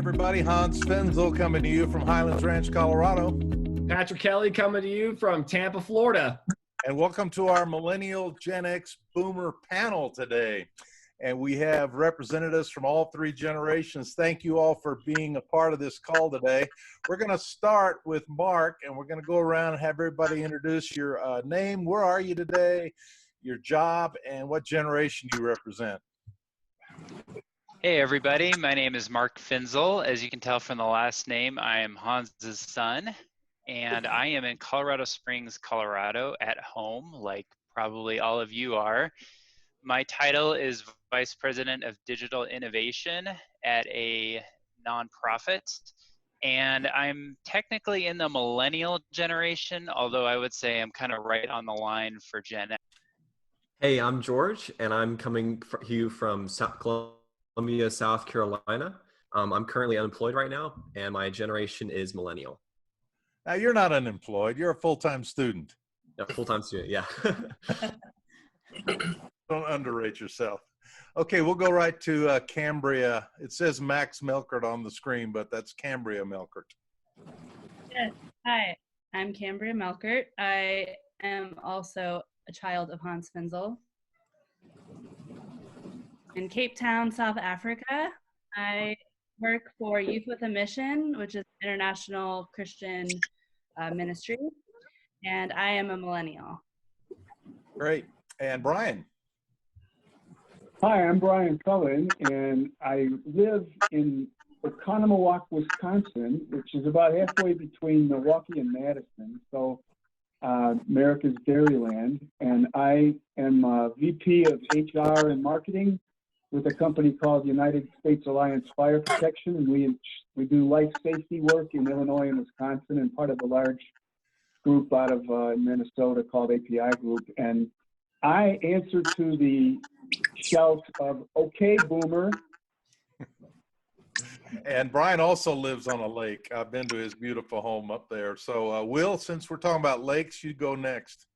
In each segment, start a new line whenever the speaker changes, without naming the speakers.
everybody. Hans Fenzel coming to you from Highlands Ranch, Colorado.
Patrick Kelly coming to you from Tampa, Florida.
And welcome to our Millennial Gen X Boomer panel today. And we have representatives from all three generations. Thank you all for being a part of this call today. We're going to start with Mark, and we're going to go around and have everybody introduce your name, where are you today, your job, and what generation you represent.
Hey everybody, my name is Mark Finzel. As you can tell from the last name, I am Hans's son, and I am in Colorado Springs, Colorado at home, like probably all of you are. My title is Vice President of Digital Innovation at a nonprofit, and I'm technically in the millennial generation, although I would say I'm kind of right on the line for Gen X.
Hey, I'm George, and I'm coming to you from Columbia, South Carolina. I'm currently unemployed right now, and my generation is millennial.
Now, you're not unemployed. You're a full-time student.
Yeah, full-time student, yeah.
Don't underrate yourself. Okay, we'll go right to Cambria. It says Max Melkert on the screen, but that's Cambria Melkert.
Yes. Hi, I'm Cambria Melkert. I am also a child of Hans Fenzel. In Cape Town, South Africa, I work for Youth with a Mission, which is an international Christian ministry, and I am a millennial.
Great. And Brian?
Hi, I'm Brian Cullen, and I live in Oconomowoc, Wisconsin, which is about halfway between Milwaukee and Madison, so America's Dairyland. And I am VP of HR and Marketing with a company called United States Alliance Fire Protection, and we do life safety work in Illinois and Wisconsin, and part of a large group out of Minnesota called API Group. And I answer to the shout of "Okay, Boomer."
And Brian also lives on a lake. I've been to his beautiful home up there. So, Will, since we're talking about lakes, you go next.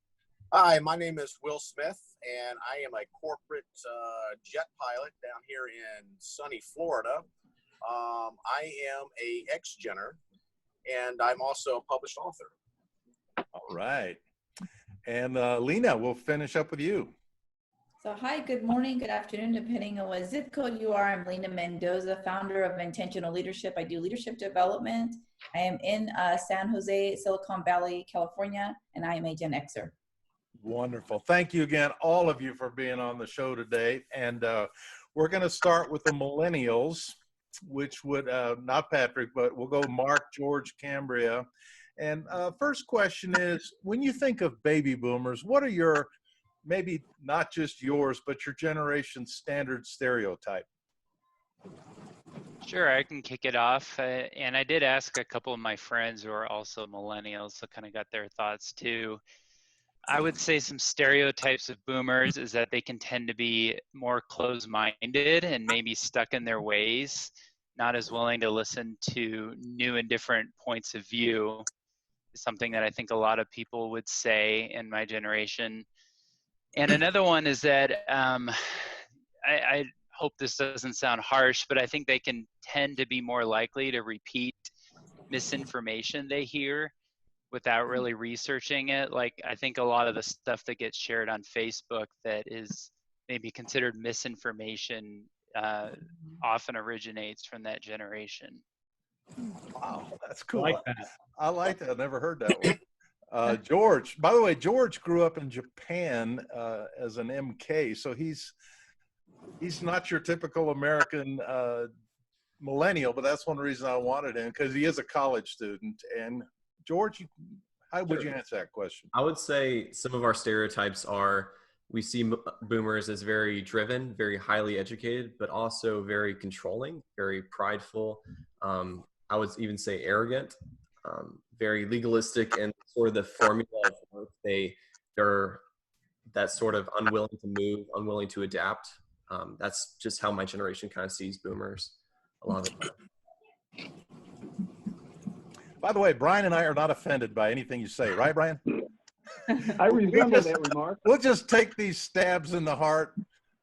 Hi, my name is Will Smith, and I am a corporate jet pilot down here in sunny Florida. I am a ex-genner, and I'm also a published author.
All right. And Lena, we'll finish up with you.
So hi, good morning, good afternoon, depending on what zip code you are. I'm Lena Mendoza, founder of Intentional Leadership. I do leadership development. I am in San Jose, Silicon Valley, California, and I am a Gen Xer.
Wonderful. Thank you again, all of you, for being on the show today. And we're going to start with the millennials, which would, not Patrick, but we'll go Mark, George, Cambria. And first question is, when you think of baby boomers, what are your, maybe not just yours, but your generation's standard stereotype?
Sure, I can kick it off. And I did ask a couple of my friends who are also millennials, so kind of got their thoughts too. I would say some stereotypes of boomers is that they can tend to be more closed-minded and maybe stuck in their ways, not as willing to listen to new and different points of view. Something that I think a lot of people would say in my generation. And another one is that I hope this doesn't sound harsh, but I think they can tend to be more likely to repeat misinformation they hear without really researching it. Like, I think a lot of the stuff that gets shared on Facebook that is maybe considered misinformation often originates from that generation.
Wow, that's cool.
I like that.
I like that. I've never heard that one. George, by the way, George grew up in Japan as an MK, so he's not your typical American millennial, but that's one reason I wanted him, because he is a college student. And George, how would you answer that question?
I would say some of our stereotypes are, we see boomers as very driven, very highly educated, but also very controlling, very prideful. I would even say arrogant, very legalistic, and sort of the formula of work. They're that sort of unwilling to move, unwilling to adapt. That's just how my generation kind of sees boomers a lot of the time.
By the way, Brian and I are not offended by anything you say, right, Brian?
I resemble that remark.
We'll just take these stabs in the heart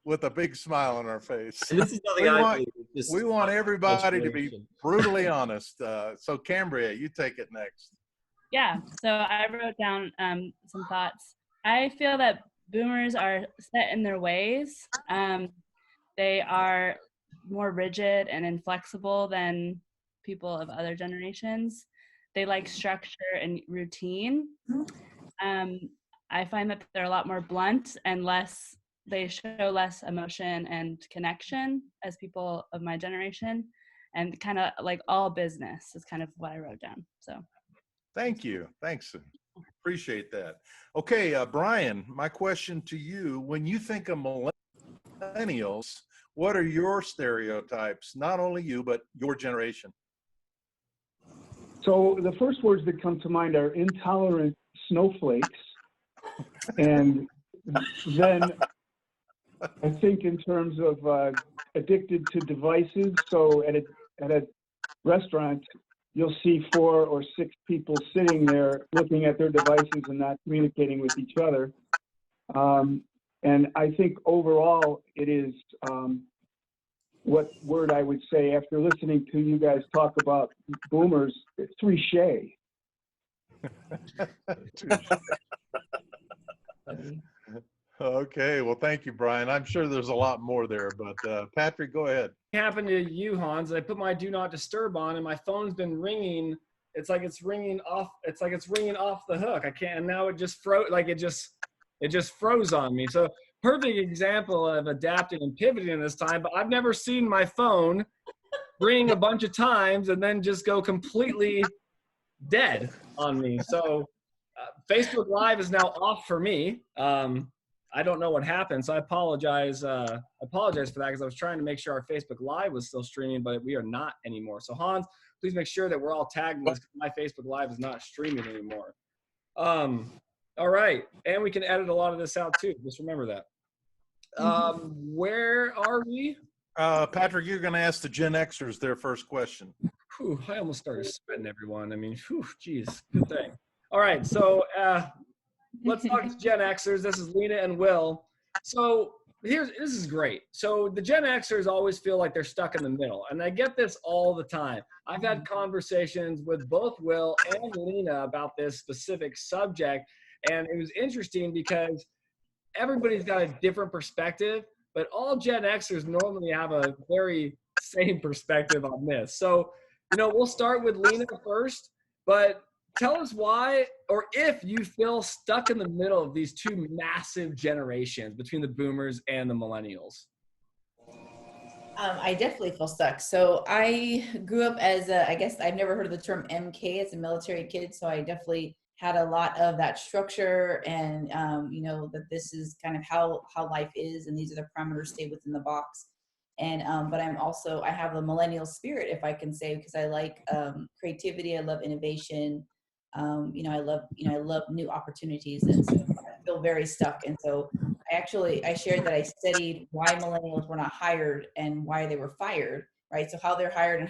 with a big smile on our face.
And this is nothing
We
I
want-
believe. It's just
We want everybody to be
frustration.
brutally honest. So Cambria, you take it next.
Yeah, so I wrote down some thoughts. I feel that boomers are set in their ways. They are more rigid and inflexible than people of other generations. They like structure and routine. I find that they're a lot more blunt and they show less emotion and connection as people of my generation, and kind of like all business is kind of what I wrote down. So
Thank you. Thanks. Appreciate that. Okay, Brian, my question to you, when you think of millennials, what are your stereotypes? Not only you, but your generation.
So the first words that come to mind are intolerant snowflakes. And then I think in terms of addicted to devices. So at a restaurant, you'll see 4 or 6 people sitting there looking at their devices and not communicating with each other. And I think overall it is, what word I would say after listening to you guys talk about boomers, it's triche.
Okay, well, thank you, Brian. I'm sure there's a lot more there, but Patrick, go ahead.
Happened to you, Hans. I put my do not disturb on, and my phone's been ringing. It's like it's ringing off. It's like it's ringing off the hook. I can't. And now it just froze. Like it just froze on me. So perfect example of adapting and pivoting this time. But I've never seen my phone ring a bunch of times and then just go completely dead on me. So Facebook Live is now off for me. I don't know what happened, so I apologize. I apologize for that because I was trying to make sure our Facebook Live was still streaming, but we are not anymore. So Hans, please make sure that we're all tagged in this because my Facebook Live is not streaming anymore. All right, and we can edit a lot of this out too. Just remember that. Where are we?
Patrick, you're going to ask the Gen Xers their first question.
Whew, I almost started sweating, everyone. I mean, whew, geez, good thing. All right, so let's talk to Gen Xers. This is Lena and Will. So this is great. So the Gen Xers always feel like they're stuck in the middle, and I get this all the time. I've had conversations with both Will and Lena about this specific subject, and it was interesting because everybody's got a different perspective, but all Gen Xers normally have a very same perspective on this. So, we'll start with Lena first, but tell us why, or if you feel stuck in the middle of these two massive generations between the boomers and the millennials.
I definitely feel stuck. So I grew up as I guess I've never heard of the term MK as a military kid. So I definitely had a lot of that structure and, that this is kind of how life is. And these are the parameters, stay within the box. And, but I have a millennial spirit, if I can say, because I like creativity. I love innovation. I love new opportunities. And so I feel very stuck. And so I shared that I studied why millennials were not hired and why they were fired, right? So how they're hired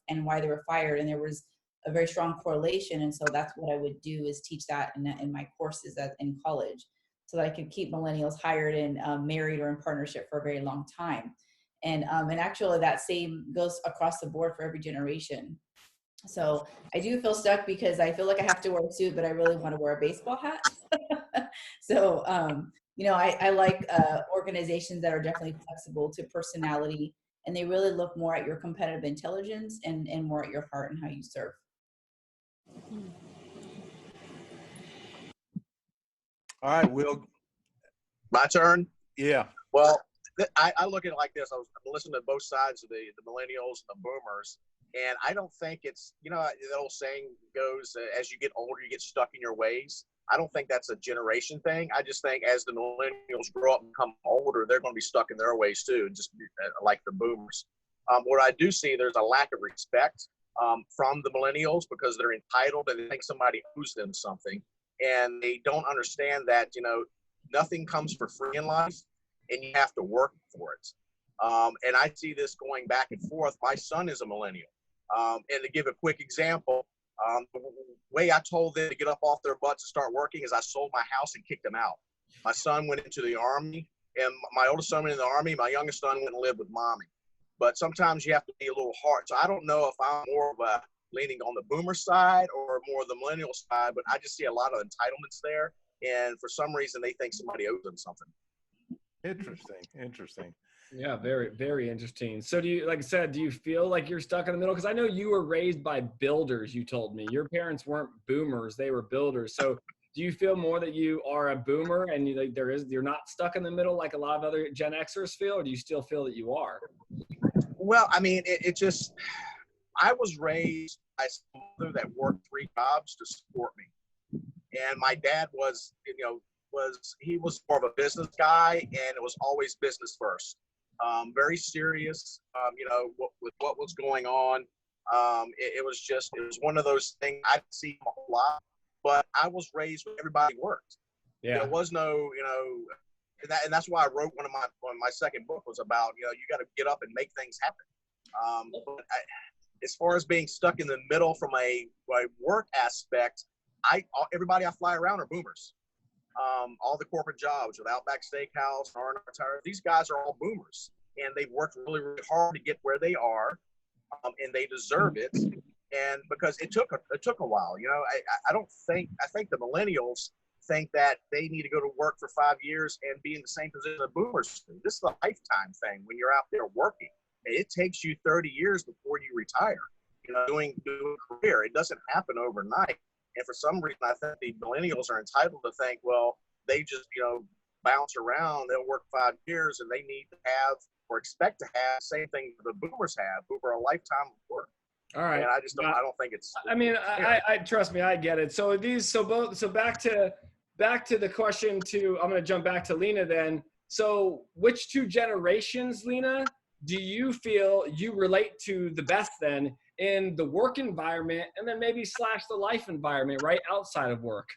and why they were fired. And there was a very strong correlation. And so that's what I would do, is teach that in my courses in college, so that I could keep millennials hired and married or in partnership for a very long time. And actually that same goes across the board for every generation. So I do feel stuck because I feel like I have to wear a suit, but I really want to wear a baseball hat. So, I like organizations that are definitely flexible to personality, and they really look more at your competitive intelligence and more at your heart and how you serve.
All right, Will.
My turn?
Yeah.
Well, I look at it like this. I was listening to both sides of the millennials and the boomers, and I don't think it's, the old saying goes, as you get older, you get stuck in your ways. I don't think that's a generation thing. I just think as the millennials grow up and become older, they're going to be stuck in their ways too, just like the boomers. What I do see, there's a lack of respect from the millennials because they're entitled and they think somebody owes them something. And they don't understand that, nothing comes for free in life and you have to work for it. And I see this going back and forth. My son is a millennial. And to give a quick example, the way I told them to get up off their butts and start working is I sold my house and kicked them out. My son went into the Army. and my oldest son went in the Army. My youngest son went and lived with mommy. But sometimes you have to be a little hard. So I don't know if I'm more of a leaning on the boomer side or more the millennial side, but I just see a lot of entitlements there. And for some reason, they think somebody owes them something.
Interesting.
Yeah, very, very interesting. So do you, like I said, do you feel like you're stuck in the middle? Because I know you were raised by builders, you told me. Your parents weren't boomers, they were builders. So do you feel more that you are a boomer and you're not stuck in the middle like a lot of other Gen Xers feel, or do you still feel that you are?
Well, I mean, I was raised by a mother that worked 3 jobs to support me. And my dad was more of a business guy, and it was always business first. Very serious, with what was going on. It was one of those things I see a whole lot, but I was raised where everybody worked.
Yeah.
There was no, and that's why I wrote one of my second book was about, you got to get up and make things happen. But as far as being stuck in the middle from a work aspect, everybody I fly around are boomers. All the corporate jobs with Outback Steakhouse, R&R Tire, these guys are all boomers, and they've worked really, really hard to get where they are, and they deserve it. And because it took a while, I think the millennials think that they need to go to work for 5 years and be in the same position as boomers do. This is a lifetime thing when you're out there working. It takes you 30 years before you retire, doing a career. It doesn't happen overnight. And for some reason, I think the millennials are entitled to think, well, they just, bounce around. They'll work 5 years and they need to have or expect to have the same thing the boomers have over a lifetime of work.
All right.
And I just don't, I don't think it's.
I mean, I trust me, I get it. So back to the question I'm going to jump back to Lena then. So which 2 generations, Lena, do you feel you relate to the best then in the work environment, and then maybe / the life environment, right outside of work?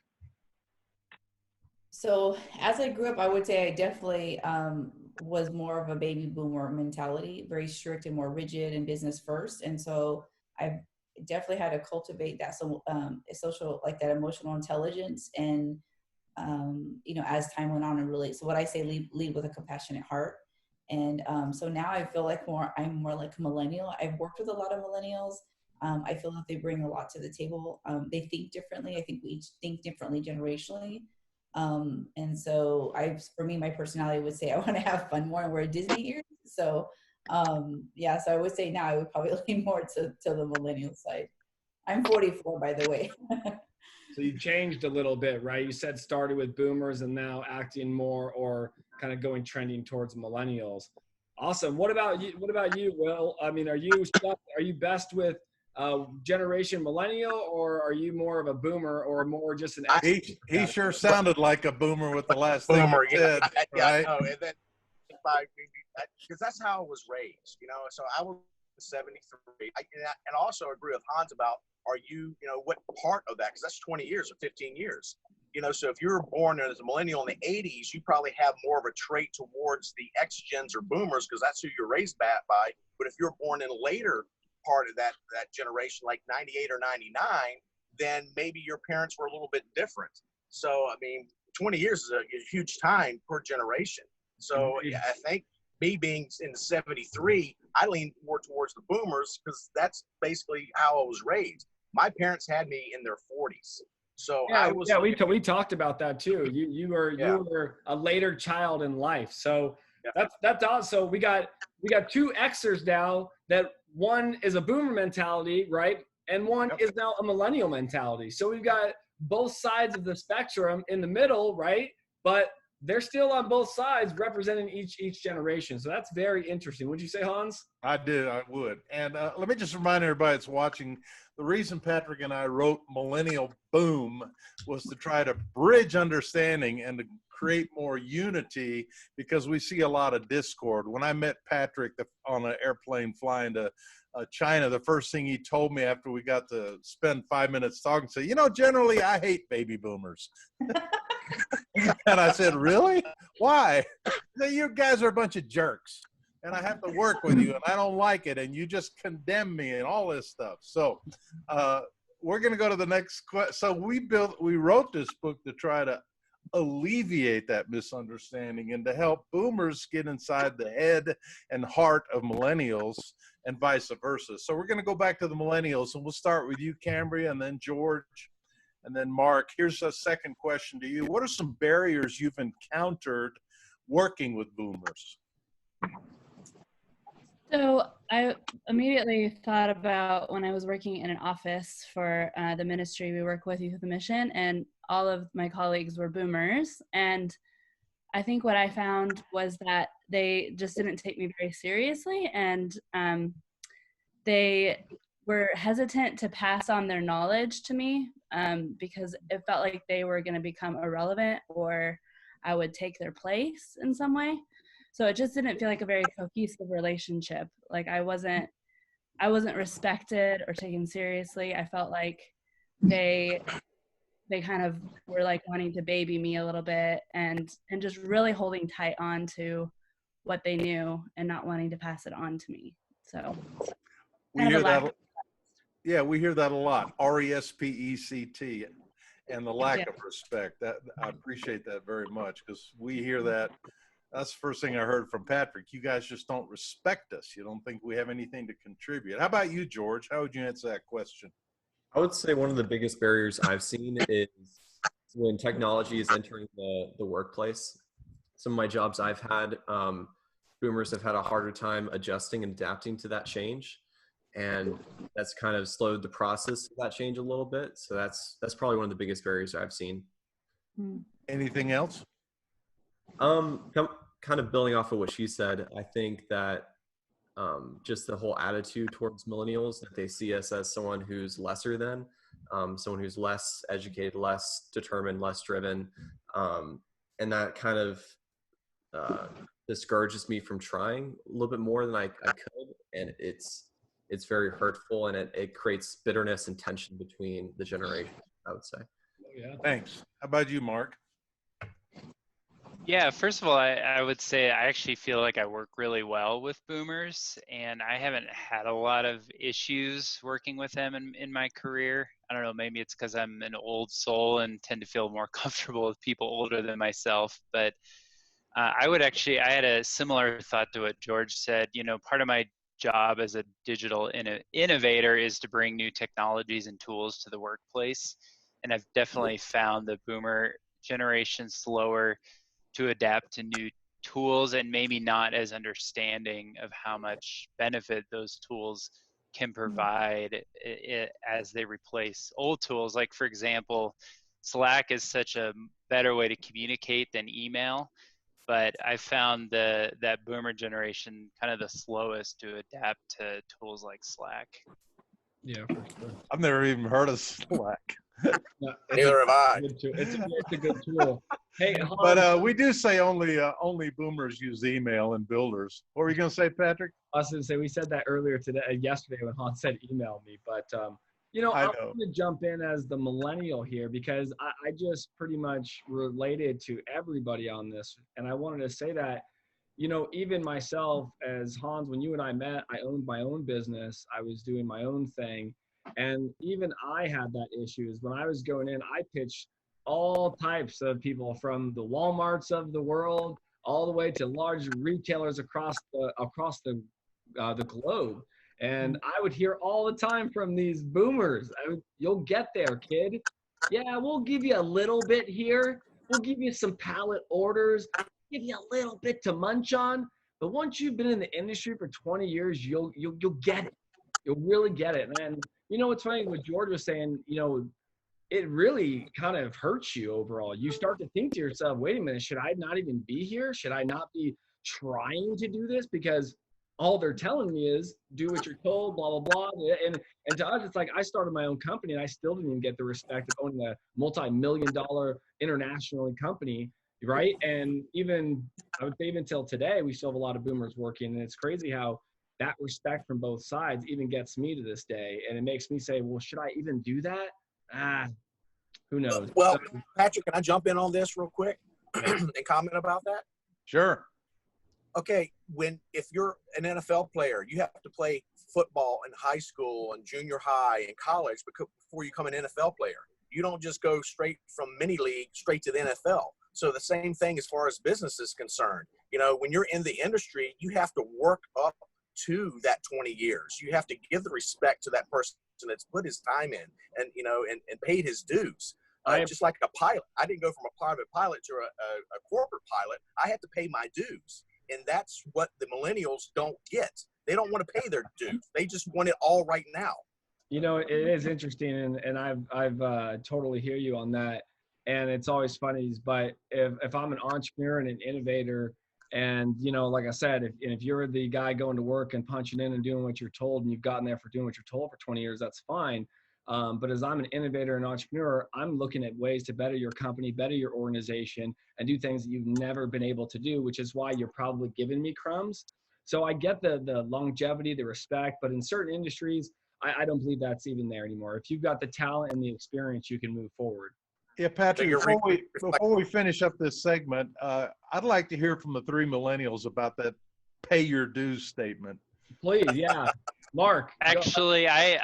So as I grew up, I would say I definitely was more of a baby boomer mentality, very strict and more rigid and business first. And so I definitely had to cultivate that social, like that emotional intelligence, and as time went on and relate. So what I say, lead with a compassionate heart. And so now I feel like I'm more like a millennial. I've worked with a lot of millennials. I feel that they bring a lot to the table. They think differently. I think we each think differently generationally. And so for me, my personality would say I want to have fun more and wear Disney ears. So so I would say now I would probably lean more to the millennial side. I'm 44, by the way.
So you changed a little bit, right? You said started with boomers and now acting more or kind of trending towards millennials. Awesome. What about you, Will? I mean, are you best with generation millennial, or are you more of a boomer, or more just an
he sure sounded like a boomer with the last
Boomer,
thing he said, right?
No, and then because that's how I was raised, So I was 73. And also agree with Hans about, are you, what part of that? Because that's 20 years or 15 years. So if you were born as a millennial in the 80s, you probably have more of a trait towards the X-gens or boomers because that's who you're raised by. But if you're born in a later part of that generation, like 98 or 99, then maybe your parents were a little bit different. So, I mean, 20 years is a huge time per generation. So yeah, I think me being in the 73, I lean more towards the boomers because that's basically how I was raised. My parents had me in their 40s. So
we talked about that too. You were a later child in life. So that's awesome. So we got 2 Xers now, that one is a boomer mentality, right? And one is now a millennial mentality. So we've got both sides of the spectrum in the middle, right? But they're still on both sides representing each generation. So that's very interesting. Would you say, Hans?
I would. And let me just remind everybody that's watching, the reason Patrick and I wrote Millennial Boom was to try to bridge understanding and to create more unity, because we see a lot of discord. When I met Patrick on an airplane flying to China, the first thing he told me after we got to spend 5 minutes talking, said, generally I hate baby boomers. And I said, really? Why? You guys are a bunch of jerks, and I have to work with you, and I don't like it, and you just condemn me and all this stuff. So we're going to go to the next question. So we wrote this book to try to alleviate that misunderstanding and to help boomers get inside the head and heart of millennials and vice versa. So we're going to go back to the millennials, and we'll start with you, Cambria, and then George, and then Mark. Here's a second question to you. What are some barriers you've encountered working with boomers?
So I immediately thought about when I was working in an office for the ministry we work with, Youth with a Mission, and all of my colleagues were boomers. And I think what I found was that they just didn't take me very seriously, and they were hesitant to pass on their knowledge to me because it felt like they were going to become irrelevant or I would take their place in some way. So it just didn't feel like a very cohesive relationship. Like I wasn't respected or taken seriously. I felt like they kind of were like wanting to baby me a little bit and just really holding tight on to what they knew and not wanting to pass it on to me. So
we hear that. Yeah, we hear that a lot. RESPECT, and the lack of respect. That I appreciate that very much, because we hear that. That's the first thing I heard from Patrick. You guys just don't respect us. You don't think we have anything to contribute. How about you, George? How would you answer that question?
I would say one of the biggest barriers I've seen is when technology is entering the workplace. Some of my jobs I've had, boomers have had a harder time adjusting and adapting to that change. And that's kind of slowed the process of that change a little bit. So that's probably one of the biggest barriers I've seen.
Anything else?
Kind of building off of what she said, I think that just the whole attitude towards millennials, that they see us as someone who's lesser than, someone who's less educated, less determined, less driven. And that kind of discourages me from trying a little bit more than I could. And it's very hurtful, and it creates bitterness and tension between the generations, I would say.
Yeah. Thanks. How about you, Mark?
Yeah, first of all, I would say I actually feel like I work really well with boomers, and I haven't had a lot of issues working with them in my career. I don't know, maybe it's because I'm an old soul and tend to feel more comfortable with people older than myself. But I had a similar thought to what George said. You know, part of my job as a digital innovator is to bring new technologies and tools to the workplace. And I've definitely found the boomer generation slower to adapt to new tools and maybe not as understanding of how much benefit those tools can provide as they replace old tools. Like, for example, Slack is such a better way to communicate than email, but I found that boomer generation kind of the slowest to adapt to tools like Slack.
Yeah, for sure.
I've never even heard of Slack.
No,
Neither have I.
It's a good tool. Hey,
but we do say only boomers use email and builders. What were you going to say, Patrick?
I was going to say, we said that earlier yesterday when Hans said email me, but you know, I'm going to jump in as the millennial here because I just pretty much related to everybody on this. And I wanted to say that, you know, even myself as Hans, when you and I met, I owned my own business. I was doing my own thing. And even I had that issue. Is when I was going in, I pitched all types of people from the Walmarts of the world all the way to large retailers across the globe. And I would hear all the time from these boomers, you'll get there, kid. Yeah, we'll give you a little bit here. We'll give you some pallet orders, give you a little bit to munch on. But once you've been in the industry for 20 years, you'll get it. You'll really get it. And you know, it's funny what George was saying, you know, it really kind of hurts you overall. You start to think to yourself, wait a minute, should I not even be here? Should I not be trying to do this? Because all they're telling me is do what you're told, blah, blah, blah. And to us, it's like I started my own company and I still didn't even get the respect of owning a multi-million-dollar international company, right? And even, I would say even till today, we still have a lot of boomers working. And it's crazy how that respect from both sides even gets me to this day. And it makes me say, well, should I even do that? Who knows?
Well, Patrick, can I jump in on this real quick and comment about that?
Sure.
Okay, if you're an NFL player, you have to play football in high school and junior high and college before you become an NFL player. You don't just go straight from mini league straight to the NFL. So the same thing as far as business is concerned. You know, when you're in the industry, you have to work up to that 20 years. You have to give the respect to that person that's put his time in and, you know, and paid his dues. Just like a pilot. I didn't go from a private pilot to a corporate pilot. I had to pay my dues. And that's what the millennials don't get. They don't want to pay their dues. They just want it all right now.
You know, it is interesting, and I've totally hear you on that. And it's always funny, but if I'm an entrepreneur and an innovator, and, you know, like I said, if you're the guy going to work and punching in and doing what you're told, and you've gotten there for doing what you're told for 20 years, that's fine. But as I'm an innovator and entrepreneur, I'm looking at ways to better your company, better your organization, and do things that you've never been able to do, which is why you're probably giving me crumbs. So I get the longevity, the respect, but in certain industries, I don't believe that's even there anymore. If you've got the talent and the experience, you can move forward.
Yeah, Patrick, before we finish up this segment, I'd like to hear from the three millennials about that pay your dues statement.
Please, yeah. Mark.
Actually, I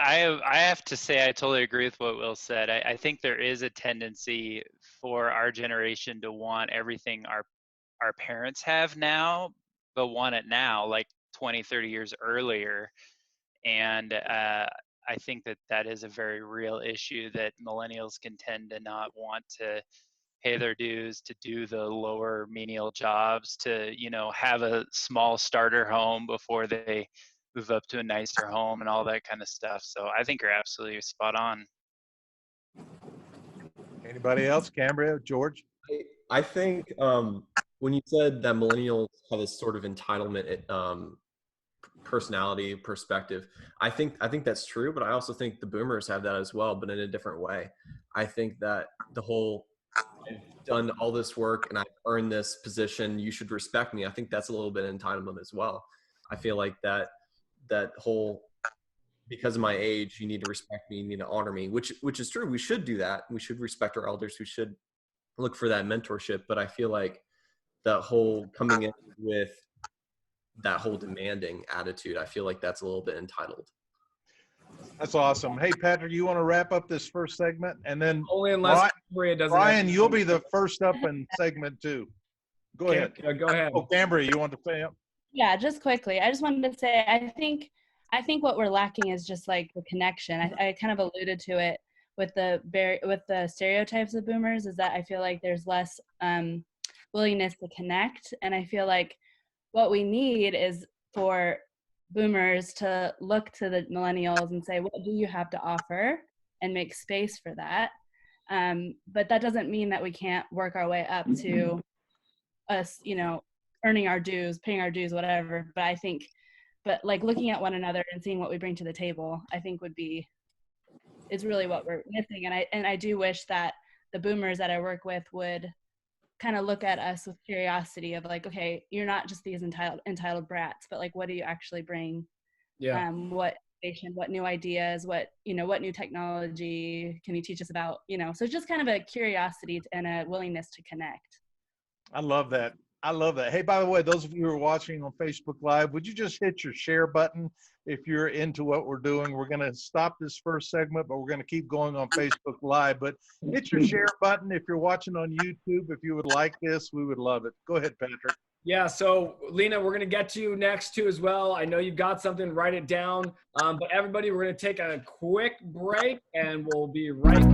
have to say I totally agree with what Will said. I think there is a tendency for our generation to want everything our parents have now, but want it now, like 20, 30 years earlier. And I think that is a very real issue, that millennials can tend to not want to pay their dues, to do the lower menial jobs, to, you know, have a small starter home before they move up to a nicer home and all that kind of stuff. So I think you're absolutely spot on.
Anybody else? Cambria, George?
I think when you said that millennials have this sort of entitlement personality perspective, I think that's true, but I also think the boomers have that as well, but in a different way. I think that the whole, I've done all this work and I've earned this position, you should respect me. I think that's a little bit of entitlement as well. I feel like that whole, because of my age, you need to respect me, you need to honor me, which is true. We should do that. We should respect our elders. We should look for that mentorship. But I feel like that whole coming in with that whole demanding attitude, I feel like that's a little bit entitled.
That's awesome. Hey, Patrick, you want to wrap up this first segment? And then
only unless Cambria doesn't.
Brian, you'll be the first up in segment 2. Go ahead.
Go ahead.
Oh, Cambria, you want to say it?
Yeah, just quickly. I just wanted to say, I think what we're lacking is just like the connection. I kind of alluded to it with the stereotypes of boomers, is that I feel like there's less willingness to connect. And I feel like what we need is for boomers to look to the millennials and say, what do you have to offer, and make space for that. But that doesn't mean that we can't work our way up to us, you know, earning our dues, paying our dues, whatever. But like looking at one another and seeing what we bring to the table, I think is really what we're missing. And I do wish that the boomers that I work with would kind of look at us with curiosity of like, okay, you're not just these entitled brats, but like, what do you actually bring?
Yeah.
What new ideas, what new technology can you teach us about? You know, so just kind of a curiosity and a willingness to connect.
I love that. Hey, by the way, those of you who are watching on Facebook Live, would you just hit your share button if you're into what we're doing? We're going to stop this first segment, but we're going to keep going on Facebook Live. But hit your share button if you're watching on YouTube. If you would like this, we would love it. Go ahead, Patrick.
Yeah, so Lena, we're going to get to you next too as well. I know you've got something, write it down. But everybody, we're going to take a quick break and we'll be right back.